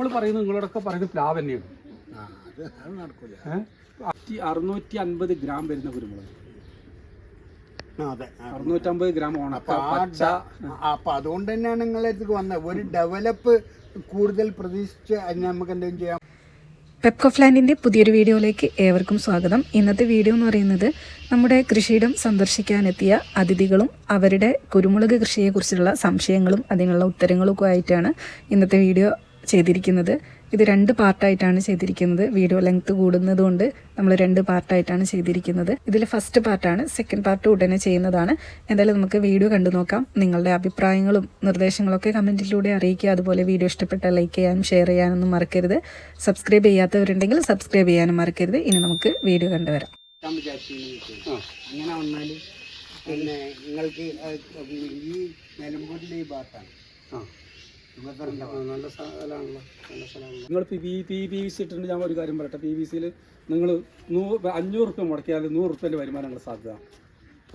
നമ്മൾ പറയുന്നത് നിങ്ങളോടൊക്കെ പറയുന്നത് പ്ലാവ് തന്നെയാണ്. അത് നടക്കില്ല. 650 ഗ്രാം വരുന്ന കുരുമുളക്, അതെ 650 ഗ്രാം ഉണക്ക പച്ച. അപ്പൊ അതുകൊണ്ട് തന്നെയാണ് നിങ്ങളടുത്തേക്ക് വന്നത്. ഒരു ഡെവലപ്പ് കൂടുതൽ പ്രതീക്ഷിച്ച് നമുക്ക് എന്തെങ്കിലും ചെയ്യാം. പെപ്കോഫ്ലാൻഡിൻ്റെ പുതിയൊരു വീഡിയോയിലേക്ക് ഏവർക്കും സ്വാഗതം. ഇന്നത്തെ വീഡിയോ എന്ന് പറയുന്നത് നമ്മുടെ കൃഷിയിടം സന്ദർശിക്കാനെത്തിയ അതിഥികളും അവരുടെ കുരുമുളക് കൃഷിയെക്കുറിച്ചുള്ള സംശയങ്ങളും അതിനുള്ള ഉത്തരങ്ങളൊക്കെ ആയിട്ടാണ് ഇന്നത്തെ വീഡിയോ ചെയ്തിരിക്കുന്നത്. ഇത് 2 പാർട്ടായിട്ടാണ് ചെയ്തിരിക്കുന്നത്. വീഡിയോ ലെങ്ത് കൂടുന്നതുകൊണ്ട് നമ്മൾ 2 പാർട്ടായിട്ടാണ് ചെയ്തിരിക്കുന്നത്. ഇതിൽ ഫസ്റ്റ് പാർട്ടാണ്. സെക്കൻഡ് പാർട്ട് ഉടനെ ചെയ്യുന്നതാണ്. എന്തായാലും നമുക്ക് വീഡിയോ കണ്ടു നോക്കാം. നിങ്ങളുടെ അഭിപ്രായങ്ങളും നിർദ്ദേശങ്ങളൊക്കെ കമൻറ്റിലൂടെ അറിയിക്കുക. അതുപോലെ വീഡിയോ ഇഷ്ടപ്പെട്ടാൽ ലൈക്ക് ചെയ്യാനും ഷെയർ ചെയ്യാനൊന്നും മറക്കരുത്. സബ്സ്ക്രൈബ് ചെയ്യാത്തവരുണ്ടെങ്കിൽ സബ്സ്ക്രൈബ് ചെയ്യാനും മറക്കരുത്. ഇനി നമുക്ക് വീഡിയോ കണ്ടുവരാം. അങ്ങനെ വന്നാൽ പിന്നെ നിങ്ങൾക്ക് ഈ നിലമ്പൂരിലെ ഈ ഭാഗത്താണ് നല്ല സ്ഥലമാണല്ലോ, നല്ല സ്ഥലമാണല്ലോ. നിങ്ങൾ PVC ഇട്ടിട്ട് ഞാൻ ഒരു കാര്യം പറയട്ടെ. PVCയിൽ നിങ്ങൾ 500 റുപ്യ മുടക്കിയാൽ 100 റുപ്യേൻ്റെ വരുമാനങ്ങൾ സാധ്യത.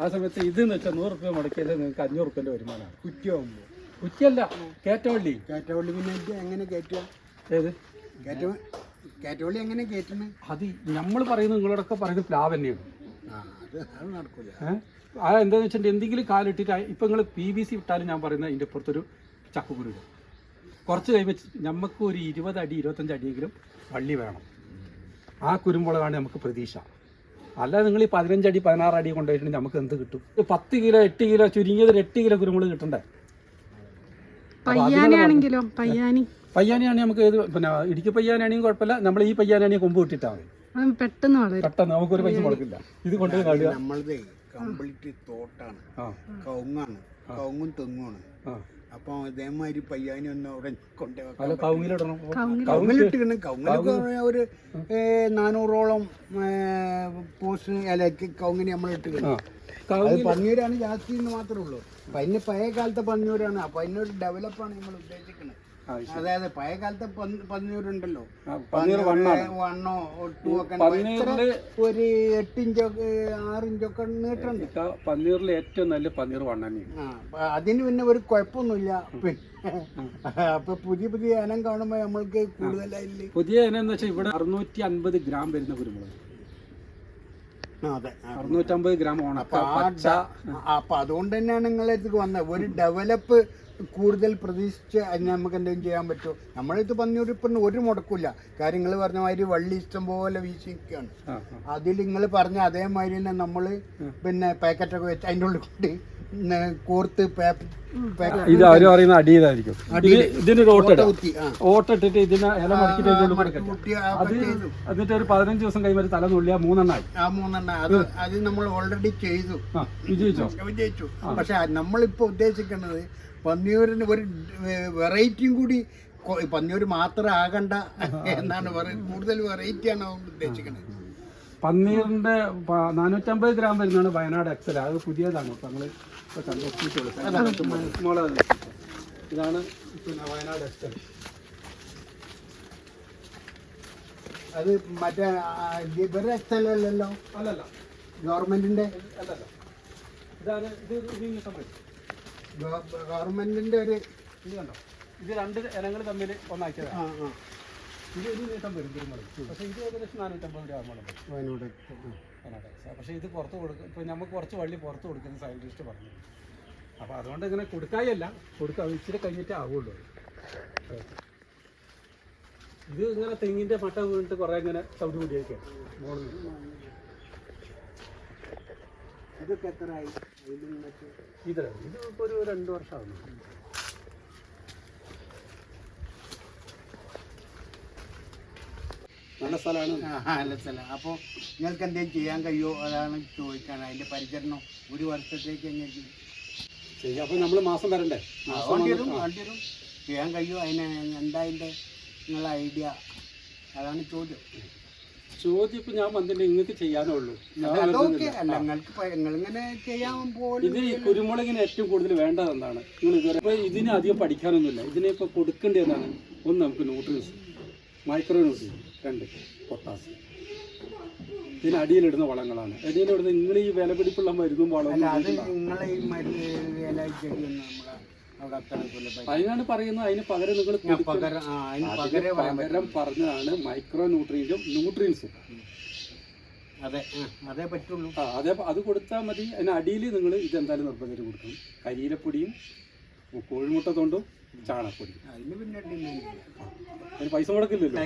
ആ സമയത്ത് ഇതെന്ന് വെച്ചാൽ 100 റുപ്യ മുടക്കിയാൽ നിങ്ങൾക്ക് 500 റുപ്യേൻ്റെ വരുമാനമാണ്. കുറ്റിയാകുമ്പോൾ കുറ്റിയല്ല, കയറ്റവള്ളി. കയറ്റവള്ളി പിന്നെ എങ്ങനെ കയറ്റുക? ഏത് കയറ്റവള്ളി എങ്ങനെ കയറ്റണേ? അത് നമ്മൾ പറയുന്നത് നിങ്ങളോടൊക്കെ പറയുന്നത് പ്ലാവ് തന്നെയാണ്. അത് നടക്കില്ല. എന്താണെന്ന് വെച്ചിട്ടുണ്ടെങ്കിൽ എന്തെങ്കിലും കാലിട്ടിട്ട് ഇപ്പം നിങ്ങൾ PVC ഇട്ടാലും ഞാൻ പറയുന്നത് അതിൻ്റെ പുറത്തൊരു ചക്കുകുരു കുറച്ച് കഴിയുമ്പോൾ നമുക്ക് ഒരു 20 അടി 25 അടിയെങ്കിലും വള്ളി വേണം. ആ കുരുമുളകാണ് നമുക്ക് പ്രതീക്ഷ. അല്ലാതെ നിങ്ങൾ ഈ 15 അടി 16 അടി കൊണ്ടുപോയിട്ടുണ്ടെങ്കിൽ നമുക്ക് എന്ത് കിട്ടും? 10 കിലോ 8 കിലോ ചുരുങ്ങിയത് 8 കിലോ കുരുമുളക് കിട്ടണ്ടേ? പയ്യാനിയാണെങ്കിൽ നമുക്ക് ഏത് പിന്നെ ഇടുക്കി പയ്യാനാണെങ്കിൽ കുഴപ്പമില്ല. നമ്മൾ ഈ പയ്യാനാണെങ്കിൽ കൊമ്പ് കിട്ടിയിട്ടാൽ മതി. പെട്ടെന്ന് നമുക്കൊരു പൈസ മുടക്കില്ല. ഇത് കൊണ്ട് നമ്മളത് കംപ്ലീറ്റ് തോട്ടാണ്, കവുങ്ങാണ്, കവുങ്ങും തെങ്ങുമാണ്. അപ്പൊ ഇതേമാതിരി പയ്യാനി ഒന്ന് അവിടെ കൊണ്ടുപോയി കവുങ്ങിലിട്ടിക്കണം. കവുങ്ങിൽ ഒരു 400ഓളം പോസ്റ്റ് ഇലക്ക് കവുങ്ങിന് നമ്മൾ ഇട്ടിക്കണം. അത് പന്നിയൂരാണ് ജാസ്തി എന്ന് മാത്രമേ ഉള്ളൂ. അപ്പൊ അതിന് പഴയ കാലത്തെ പന്നിയൂരാണ്. അപ്പൊ അതിനൊരു ഡെവലപ്പാണ് നമ്മൾ ഉദ്ദേശിക്കുന്നത്. അതായത് പഴയ കാലത്തെ പന്നിയൂരുണ്ടല്ലോ, വണ്ണോ ഒട്ടുമൊക്കെ ഒരു 8 ഇഞ്ചൊക്കെ 6 ഇഞ്ചൊക്കെ നീട്ടുണ്ട്. പന്നീറിൽ ഏറ്റവും നല്ല പന്നീർ വണ്ണ. അതിന് പിന്നെ ഒരു കുഴപ്പമൊന്നുമില്ല. അപ്പൊ പുതിയ ഇനം കാണുമ്പോ നമ്മൾക്ക് കൂടുതലായില്ലേ. പുതിയ ഇനം എന്ന് വെച്ചാൽ ഇവിടെ 650 ഗ്രാം വരുന്ന കുരുമുളക്, 650 ഗ്രാം ഉണക്ക പച്ച. അപ്പൊ അതുകൊണ്ട് തന്നെയാണ് നിങ്ങളടുത്തേക്ക് വന്നത്. ഒരു ഡെവലപ്പ് കൂടുതൽ പ്രതീക്ഷിച്ച് നമുക്ക് എന്തെങ്കിലും ചെയ്യാൻ പറ്റുമോ? നമ്മളിത് പന്നിയൂരിപ്പം ഒരു മുടക്കില്ല. കാര്യം നിങ്ങൾ പറഞ്ഞ മാതിരി വള്ളി ഇഷ്ടം പോലെ വീശിക്കുകയാണ്. അതിൽ നിങ്ങൾ പറഞ്ഞ അതേമാതിരി തന്നെ നമ്മൾ പിന്നെ പാക്കറ്റൊക്കെ വെച്ച് അതിൻ്റെ ഉള്ളിൽ കൂടി കോർത്ത് ഇത് ആരും അറിയുന്ന അടിയതായിരിക്കും. ഇതിനൊരു ഓട്ടിട്ടിട്ട് ഇതിനെ ഇല മടക്കിട്ട് എന്നിട്ട് ഒരു 15 ദിവസം കഴിയുമ്പോൾ തല നുള്ളിയാ 3 എണ്ണമായി. അത് നമ്മൾ ഓൾറെഡി ചെയ്തു, വിജയിച്ചു. പക്ഷെ നമ്മളിപ്പോ ഉദ്ദേശിക്കുന്നത് പന്നിയൂരിന് ഒരു വെറൈറ്റിയും കൂടി. പന്നിയൂര് മാത്രം ആകണ്ട എന്നാണ് പറയുന്നത്. കൂടുതൽ വെറൈറ്റിയാണ് ഉദ്ദേശിക്കുന്നത്. പന്നീറിന്റെ 450 ഗ്രാം വരുന്നതാണ് വയനാട് എക്സൽ. അത് പുതിയതാണ്. ഇപ്പൊ നമ്മള് ഇതാണ് പിന്നെ വയനാട് എക്സൽ. അത് മറ്റേ ഇവരുടെ എക്സൽ അല്ലല്ലോ. അല്ലല്ല, ഗവൺമെന്റിന്റെ അല്ലല്ല. ഇതാണ് ഗവൺമെന്റിന്റെ ഒരു ഇത് കണ്ടോ. ഇത് 2 ഇനങ്ങൾ തമ്മിൽ ഒന്നാക്കിയതാണ്. ഇത് നീട്ടം വരും കുരുമുളക്. പക്ഷേ ഇത് ഏകദേശം 450 ഗ്രാം വയനാട്. പക്ഷേ ഇത് പുറത്ത് കൊടുക്കും. ഇപ്പോൾ നമുക്ക് കുറച്ച് വള്ളി പുറത്ത് കൊടുക്കുന്ന സയൻറ്റിസ്റ്റ് പറഞ്ഞു. അപ്പോൾ അതുകൊണ്ട് ഇങ്ങനെ കൊടുക്കായല്ല, കൊടുക്കുക ഇച്ചിരി കഴിഞ്ഞിട്ടേ ആവുള്ളൂ. ഇത് ഇങ്ങനെ തെങ്ങിൻ്റെ മട്ട വീണിട്ട് കുറേ ഇങ്ങനെ ചവിട്ടി കൂടിയൊക്കെ മോളിൽ. ഇതൊക്കെ എത്രയായി? ഇതിപ്പോൾ ഒരു 2 വർഷമാകുന്നു. നല്ല സ്ഥലമാണ്. നല്ല സ്ഥലം. അപ്പോൾ നിങ്ങൾക്ക് എന്തെങ്കിലും ചെയ്യാൻ കഴിയുമോ? അതാണ് ചോദിക്കാൻ. അതിൻ്റെ പരിചരണം ഒരു വർഷത്തേക്ക് എങ്ങനെ ചെയ്യാം? അപ്പോൾ നമ്മൾ മാസം വരണ്ടേ? വണ്ടി വരും ചെയ്യാൻ കഴിയുമോ? അതിന് എന്താ അതിൻ്റെ നിങ്ങളുടെ ഐഡിയ? അതാണ് ചോദ്യം. ഇപ്പം ഞാൻ വന്നിട്ട് നിങ്ങൾക്ക് ചെയ്യാനേ ഉള്ളൂ. നിങ്ങളിങ്ങനെ ചെയ്യാൻ പോലും. ഇത് ഈ കുരുമുളകിന് ഏറ്റവും കൂടുതൽ വേണ്ടത് എന്താണ്? നിങ്ങൾ ഇതുവരെ ഇപ്പോൾ ഇതിന് അധികം പഠിക്കാനൊന്നുമില്ല. ഇതിനെ ഇപ്പോൾ കൊടുക്കേണ്ടത് എന്താണ്? ഒന്ന് നമുക്ക് ന്യൂട്രിയൻസ്, മൈക്രോ ന്യൂട്രിയൻസ്, 2 പൊട്ടാസ്യം. ഇതിന് അടിയിലിടുന്ന വളങ്ങളാണ്. അടിയിലിടുന്ന നിങ്ങൾ ഈ വില പിടിപ്പുള്ള മരുന്നും വളവും അവിടെ അത്ര സുലഭമായി. അതിനാണ് പറയുന്നത് അതിന് പകരം നിങ്ങൾ പകരം പറഞ്ഞതാണ് മൈക്രോ ന്യൂട്രിയൻസും ന്യൂട്രിയൻസും. അതെ അതേ പറ്റുള്ളൂ. അതേ അത് കൊടുത്താൽ മതി. അതിന് അടിയിൽ നിങ്ങൾ ഇതെന്തായാലും നിർബന്ധം കൊടുക്കണം. കരിയിലപ്പൊടിയും കോഴിമുട്ട തൊണ്ടും ചാണകപ്പൊടിയും. അതിന് പിന്നെ അതിന് പൈസ മുടക്കില്ലല്ലോ.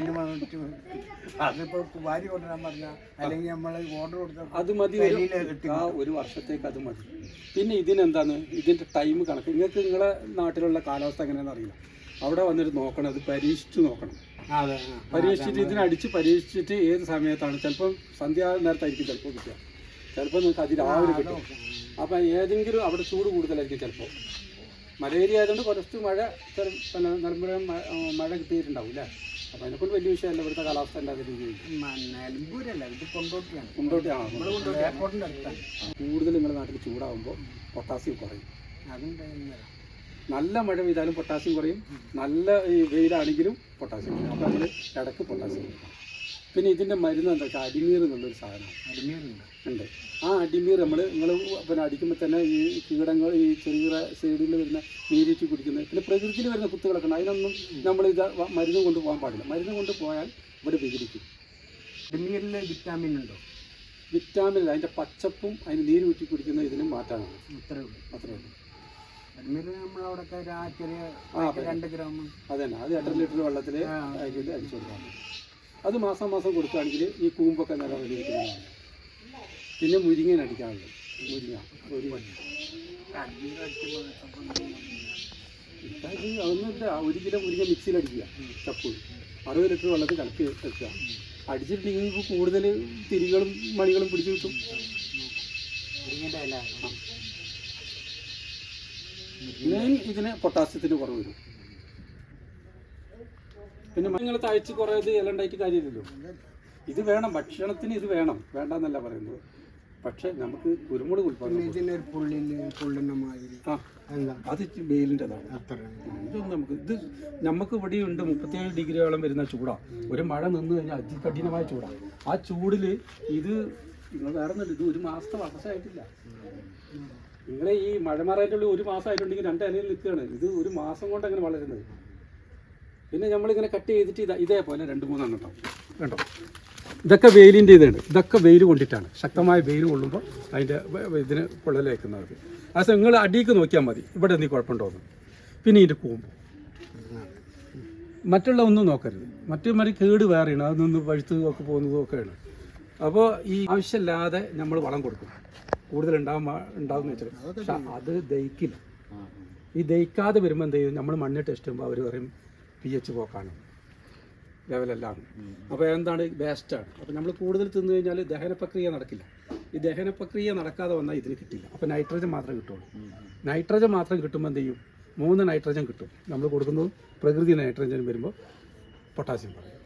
അതിപ്പോ വാരി കൊണ്ടുവരാൻ പറഞ്ഞാൽ അല്ലെങ്കിൽ നമ്മൾ ഓർഡർ കൊടുത്താൽ അത് മതി. ഒരു വർഷത്തേക്ക് അത് മതി. പിന്നെ ഇതിനെന്താണ് ഇതിൻ്റെ ടൈം കണക്ക്. നിങ്ങൾക്ക് നിങ്ങളുടെ നാട്ടിലുള്ള കാലാവസ്ഥ എങ്ങനെയാണെന്ന് അറിയില്ല. അവിടെ വന്നിട്ട് നോക്കണം, അത് പരീക്ഷിച്ച് നോക്കണം. പരീക്ഷിച്ചിട്ട് ഇതിനടിച്ച് പരീക്ഷിച്ചിട്ട് ഏത് സമയത്താണ്, ചിലപ്പം സന്ധ്യാ നേരത്തായിരിക്കും ചിലപ്പോൾ കിട്ടുക, ചിലപ്പോൾ നിങ്ങൾക്ക് അതിരാവിലെ കിട്ടും. അപ്പം ഏതെങ്കിലും അവിടെ ചൂട് കൂടുതലായിരിക്കും. ചിലപ്പോൾ മലേറിയ ആയതുകൊണ്ട് കുറച്ച് മഴ നിലമ്പുഴ മഴ കിട്ടിയിട്ടുണ്ടാവും അല്ലേ. അപ്പം അതിനെക്കൊണ്ട് വലിയ വിഷയമല്ല ഇവിടുത്തെ കാലാവസ്ഥ ഉണ്ടാകുന്ന രീതിയിൽ. കൂടുതൽ നിങ്ങളുടെ നാട്ടിൽ ചൂടാകുമ്പോൾ പൊട്ടാസ്യം കുറയും. നല്ല മഴ പെയ്താലും പൊട്ടാസ്യം കുറയും, നല്ല ഈ വെയിലാണെങ്കിലും പൊട്ടാസ്യം കുറയും. അപ്പോൾ അതിൽ ഇടയ്ക്ക് പൊട്ടാസ്യം കുറയും. പിന്നെ ഇതിൻ്റെ മരുന്ന് എന്താ വെച്ചാൽ അടിമീർ എന്നുള്ളൊരു സാധനമാണ് ഉണ്ട്. ആ അടിമീർ നിങ്ങൾ പിന്നെ അടിക്കുമ്പോൾ തന്നെ ഈ കീടങ്ങൾ ഈ ചെറിയ സൈഡിൽ വരുന്ന നീരിച്ച് കുടിക്കുന്നത്, പിന്നെ പ്രകൃതിയിൽ വരുന്ന കുത്തുകളൊക്കെ ഉണ്ട്. അതിനൊന്നും നമ്മൾ ഇത് മരുന്ന് കൊണ്ട് പോകാൻ പാടില്ല. മരുന്ന് കൊണ്ട് പോയാൽ ഇവിടെ വിഘടിക്കും. അടിമീരിൽ വിറ്റാമിൻ ഉണ്ടോ? വിറ്റാമിൻ അതിൻ്റെ പച്ചപ്പും അതിന് നീര് ഊറ്റി കുടിക്കുന്ന ഇതിനും മാറ്റാനാണ്. അത്രേ ഉള്ളൂ. നമ്മളവിടെ ചെറിയ 2 ഗ്രാം അതന്നെ, അത് 8 ലിറ്റർ വെള്ളത്തിൽ അടിച്ചു കൊടുക്കാം. അത് മാസം കൊടുക്കുകയാണെങ്കിൽ ഈ കൂമ്പൊക്കെ നല്ല വലിയിരിക്കുന്നതാണ്. പിന്നെ മുരിങ്ങൻ അടിക്കാനുള്ളത്. മുരിങ്ങ അതൊന്നുമില്ല. 1 കിലോ മുരിങ്ങ മിക്സിയിൽ അടിക്കുക. ചപ്പ് 60 ലിറ്റർ വെള്ളത്തിൽ കലക്കി വെക്കുക. അടിച്ചിട്ടുണ്ടെങ്കിൽ നിങ്ങൾക്ക് കൂടുതൽ തിരികളും മണികളും പിടിച്ചു കിട്ടും. മെയിൻ ഇതിന് പൊട്ടാസ്യത്തിന് കുറവ് വരും. പിന്നെ നിങ്ങൾ തയ്ച്ച് കുറേ ഇത് ഇല ഉണ്ടായിട്ട് കാര്യമില്ലല്ലോ. ഇത് വേണം, ഭക്ഷണത്തിന് ഇത് വേണം, വേണ്ടെന്നല്ല പറയുന്നത്. പക്ഷെ നമുക്ക് കുരുമുളക് ഉൽപ്പാദനം അത് വെയിലിൻ്റെതാണ്. ഇത് നമുക്ക് ഇവിടെയുണ്ട് 37 ഡിഗ്രിയോളം വരുന്ന ചൂടാണ്. ഒരു മഴ നിന്ന് കഴിഞ്ഞാൽ അതികഠിനമായ ചൂടാണ്. ആ ചൂടിൽ ഇത് നിങ്ങൾ വേറെ ഒന്നുമില്ല, ഇത് 1 മാസത്തെ വർഷമായിട്ടില്ല. നിങ്ങളെ ഈ മഴമറയായിട്ടുള്ള 1 മാസമായിട്ടുണ്ടെങ്കിൽ 2 ഇലയിൽ നിൽക്കുകയാണ്. ഇത് 1 മാസം കൊണ്ട് അങ്ങനെ വളരുന്നത്. പിന്നെ നമ്മളിങ്ങനെ കട്ട് ചെയ്തിട്ട് ഇതേപോലെ 2-3 എണ്ണം ഉണ്ടാവും. കണ്ടോ, ഇതൊക്കെ വെയിലിൻ്റെ ഇതുണ്ട്. ഇതൊക്കെ വെയിൽ കൊണ്ടിട്ടാണ്. ശക്തമായ വെയിൽ കൊള്ളുമ്പോൾ അതിൻ്റെ ഇതിന് പൊള്ളലേക്കുന്നത്. ആ നിങ്ങൾ അടിയിലേക്ക് നോക്കിയാൽ മതി ഇവിടെ എന്തെങ്കിലും കുഴപ്പമുണ്ടോയെന്ന്. പിന്നെ ഇതിൻ്റെ കൂമ്പ് മറ്റുള്ള ഒന്നും നോക്കരുത്. മറ്റു കേട് വേറെയാണ്, അത് നിന്ന് പഴുത്തതും ഒക്കെ പോകുന്നതും ഒക്കെയാണ്. അപ്പോൾ ഈ ആവശ്യമില്ലാതെ നമ്മൾ വളം കൊടുക്കും. കൂടുതൽ ഉണ്ടാവുമെന്ന് വെച്ചാൽ പക്ഷെ അത് ദഹിക്കില്ല. ഈ ദഹിക്കാതെ വരുമ്പോൾ എന്ത് ചെയ്യും, നമ്മൾ മണ്ണ് ടെസ്റ്റ് ചെയ്യുമ്പോൾ അവർ പറയും pH പോക്കാണ്, ലെവലെല്ലാം. അപ്പോൾ എന്താണ്, വേസ്റ്റാണ്. അപ്പോൾ നമ്മൾ കൂടുതൽ തിന്നു കഴിഞ്ഞാൽ ദഹന പ്രക്രിയ നടക്കില്ല. ഈ ദഹന പ്രക്രിയ നടക്കാതെ വന്നാൽ ഇതിന് കിട്ടില്ല. അപ്പോൾ നൈട്രജൻ മാത്രമേ കിട്ടുള്ളൂ. നൈട്രജൻ മാത്രം കിട്ടുമ്പോൾ എന്ത് ചെയ്യും, 3 നൈട്രജൻ കിട്ടും. നമ്മൾ കൊടുക്കുന്നത് പ്രകൃതി നൈട്രജൻ വരുമ്പോൾ പൊട്ടാസ്യം പറയും.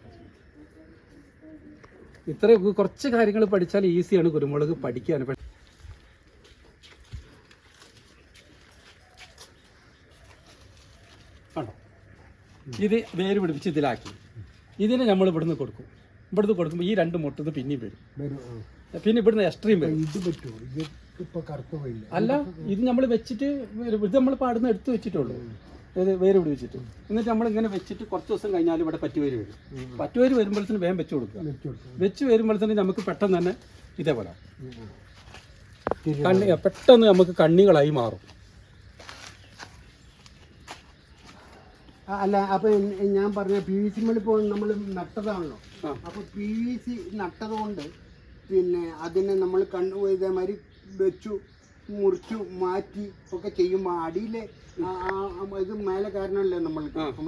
ഇത്ര കുറച്ച് കാര്യങ്ങൾ പഠിച്ചാൽ ഈസിയാണ് കുരുമുളക് പഠിക്കാൻ. കണ്ടോ, ഇത് വേര് പിടിപ്പിച്ച് ഇതിലാക്കി ഇതിനെ നമ്മൾ ഇവിടുന്ന് കൊടുക്കും. ഇവിടുന്ന് കൊടുക്കുമ്പോൾ ഈ 2 മുട്ടത് പിന്നെയും വരും. പിന്നെ ഇവിടുന്ന് എക്സ്ട്രീം വരും. അല്ല, ഇത് നമ്മൾ വെച്ചിട്ട് ഇത് നമ്മൾ പാടുന്ന എടുത്ത് വെച്ചിട്ടുള്ളൂ. ഇത് വേര് പിടിപ്പിച്ചിട്ട് എന്നിട്ട് നമ്മൾ ഇങ്ങനെ വെച്ചിട്ട് കുറച്ച് ദിവസം കഴിഞ്ഞാൽ ഇവിടെ പറ്റുവേര് വരും. പറ്റുവേര് വരുമ്പോഴത്തേന് വേഗം വെച്ച് കൊടുക്കുക. വെച്ച് വരുമ്പോഴത്തേന് നമുക്ക് പെട്ടെന്ന് തന്നെ ഇതേപോലെ പെട്ടെന്ന് നമുക്ക് കണ്ണികളായി മാറും. അല്ല, അപ്പൊ ഞാൻ പറഞ്ഞ PVC ഇപ്പോൾ നമ്മൾ നട്ടതാണല്ലോ. അപ്പൊ PVC നട്ടത് കൊണ്ട് പിന്നെ അതിനെ നമ്മൾ ഇതേമാതിരി വെച്ചു മുറിച്ചു മാറ്റി ഒക്കെ ചെയ്യുമ്പോൾ അടിയിലെ ഇത് മേലെ കാരണമല്ലേ നമ്മൾ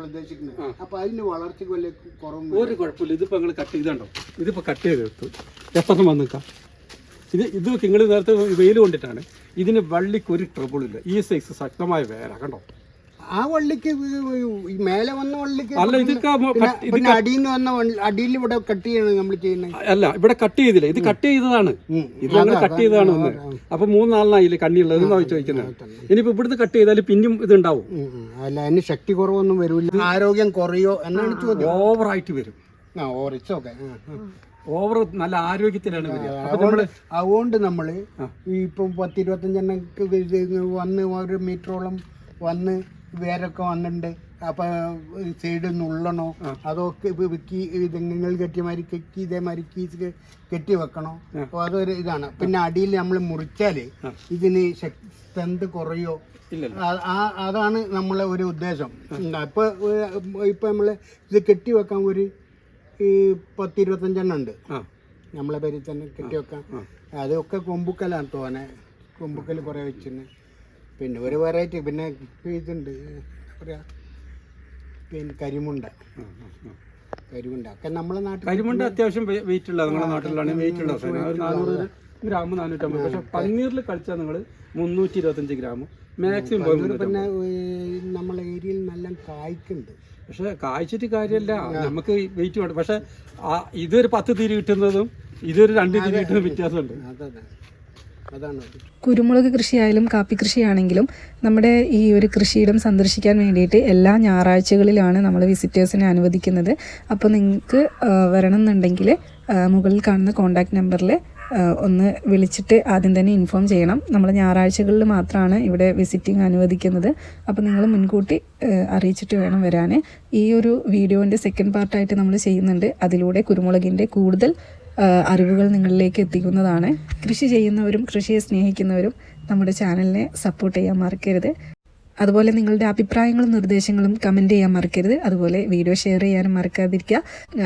ഉദ്ദേശിക്കുന്നത്. അപ്പൊ അതിന് വളർച്ചയ്ക്ക് വലിയ കുറവ് ഒരു കുഴപ്പമില്ല. ഇതിപ്പോ നിങ്ങൾ കട്ട് ചെയ്താണ്ടോ, ഇതിപ്പോ കട്ട് ചെയ്തെടുത്തു എത്ര വന്നിക്കാം. ഇത് നിങ്ങൾ നേരത്തെ വെയിൽ കൊണ്ടിട്ടാണ്. ഇതിന് വള്ളിക്ക് ഒരു ട്രബിളില്ല. ഈ സൈസ് ശക്തമായ വേര കണ്ടോ. ആ വള്ളിക്ക് മേലെ വന്ന വള്ളിക്ക് അല്ല, ഇത് അടിയിൽ ഇവിടെ കട്ട് ചെയ്യണം നമ്മൾ ചെയ്യുന്നത്. അല്ല, ഇവിടെ കട്ട് ചെയ്തില്ല, ഇത് കട്ട് ചെയ്തതാണ്. ഇത് ഞങ്ങൾ കട്ട് ചെയ്തതാണ് ഒന്ന്. അപ്പൊ 3-4 ആയില്ലേ കണ്ണിയുള്ളത് ചോദിക്കുന്നത്. ഇനിയിപ്പോ ഇവിടുന്ന് കട്ട് ചെയ്താൽ പിന്നെയും ഇതുണ്ടാവും. അല്ല, അതിന് ശക്തി കുറവൊന്നും വരില്ല, ആരോഗ്യം കുറയോ എന്നാണ് ചോദ്യം. ഓവറായിട്ട് വരും. ഓവർ നല്ല ആരോഗ്യത്തിലാണ് വരിക. അതുകൊണ്ട് നമ്മള് ഇപ്പം 10-25 എണ്ണക്ക് വന്ന് 1 മീറ്ററോളം വന്ന് വേരൊക്കെ വന്നിട്ടുണ്ട്. അപ്പം സൈഡ് നുള്ളണോ അതൊക്കെ തെങ്ങുകൾ കെട്ടിയമാതിരി കെട്ടി ഇതേമാതിരി കീസ് കെട്ടി വെക്കണോ? അപ്പോൾ അതൊരു ഇതാണ്. പിന്നെ അടിയിൽ നമ്മൾ മുറിച്ചാൽ ഇതിന് സ്ട്രെങ്ത് കുറയോ? അതാണ് നമ്മളെ ഒരു ഉദ്ദേശം. ഇപ്പം നമ്മൾ ഇത് കെട്ടി വെക്കാൻ ഒരു 10-25 ഉണ്ട് നമ്മളെ പേരിൽ തന്നെ കെട്ടി വെക്കാൻ. അതൊക്കെ കൊമ്പുക്കലാണ് തോന്നെ, കൊമ്പുക്കൽ കുറേ വെച്ചിന്. പിന്നെ ഒരു വെറൈറ്റി പിന്നെ ഇതുണ്ട് പറയാ, പിന്നെ കരിമുണ്ട ഒക്കെ നമ്മളെ നാട്ടിൽ. കരിമുണ്ട അത്യാവശ്യം വെയിറ്റ് ഉള്ള നമ്മുടെ നാട്ടിലാണ് വെയിറ്റ് ഉള്ള 400 ഗ്രാം 450. പക്ഷെ പന്നീറിൽ കളിച്ചാൽ നിങ്ങൾ 325 ഗ്രാം മാക്സിമം. പിന്നെ നമ്മളെ ഏരിയയിൽ നല്ല കായ്ക്കുണ്ട്. പക്ഷെ കായ്ച്ചിട്ട് കാര്യമല്ല, നമുക്ക് വെയിറ്റ് വേണം. പക്ഷെ ഇതൊരു 10 തിരി കിട്ടുന്നതും ഇതൊരു 2 തിരി കിട്ടുന്നതും വ്യത്യാസമുണ്ട്. അതാണ്. കുരുമുളക് കൃഷിയായാലും കാപ്പി കൃഷിയാണെങ്കിലും നമ്മുടെ ഈ ഒരു കൃഷിയിടം സന്ദർശിക്കാൻ വേണ്ടിയിട്ട് എല്ലാ ഞായറാഴ്ചകളിലാണ് നമ്മൾ വിസിറ്റേഴ്സിനെ അനുവദിക്കുന്നത്. അപ്പോൾ നിങ്ങൾക്ക് വരണമെന്നുണ്ടെങ്കിൽ മുകളിൽ കാണുന്ന കോൺടാക്റ്റ് നമ്പറിൽ ഒന്ന് വിളിച്ചിട്ട് ആദ്യം തന്നെ ഇൻഫോം ചെയ്യണം. നമ്മൾ ഞായറാഴ്ചകളിൽ മാത്രമാണ് ഇവിടെ വിസിറ്റിംഗ് അനുവദിക്കുന്നത്. അപ്പോൾ നിങ്ങൾ മുൻകൂട്ടി അറിയിച്ചിട്ട് വേണം വരാൻ. ഈ ഒരു വീഡിയോൻ്റെ സെക്കൻഡ് പാർട്ടായിട്ട് നമ്മൾ ചെയ്യുന്നുണ്ട്. അതിലൂടെ കുരുമുളകിൻ്റെ കൂടുതൽ അറിവുകൾ നിങ്ങളിലേക്ക് എത്തിക്കുന്നതാണ്. കൃഷി ചെയ്യുന്നവരും കൃഷിയെ സ്നേഹിക്കുന്നവരും നമ്മുടെ ചാനലിനെ സപ്പോർട്ട് ചെയ്യാൻ മറക്കരുത്. അതുപോലെ നിങ്ങളുടെ അഭിപ്രായങ്ങളും നിർദ്ദേശങ്ങളും കമൻറ്റ് ചെയ്യാൻ മറക്കരുത്. അതുപോലെ വീഡിയോ ഷെയർ ചെയ്യാനും മറക്കാതിരിക്കുക.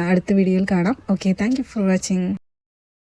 അടുത്ത വീഡിയോയിൽ കാണാം. Okay, thank you for watching.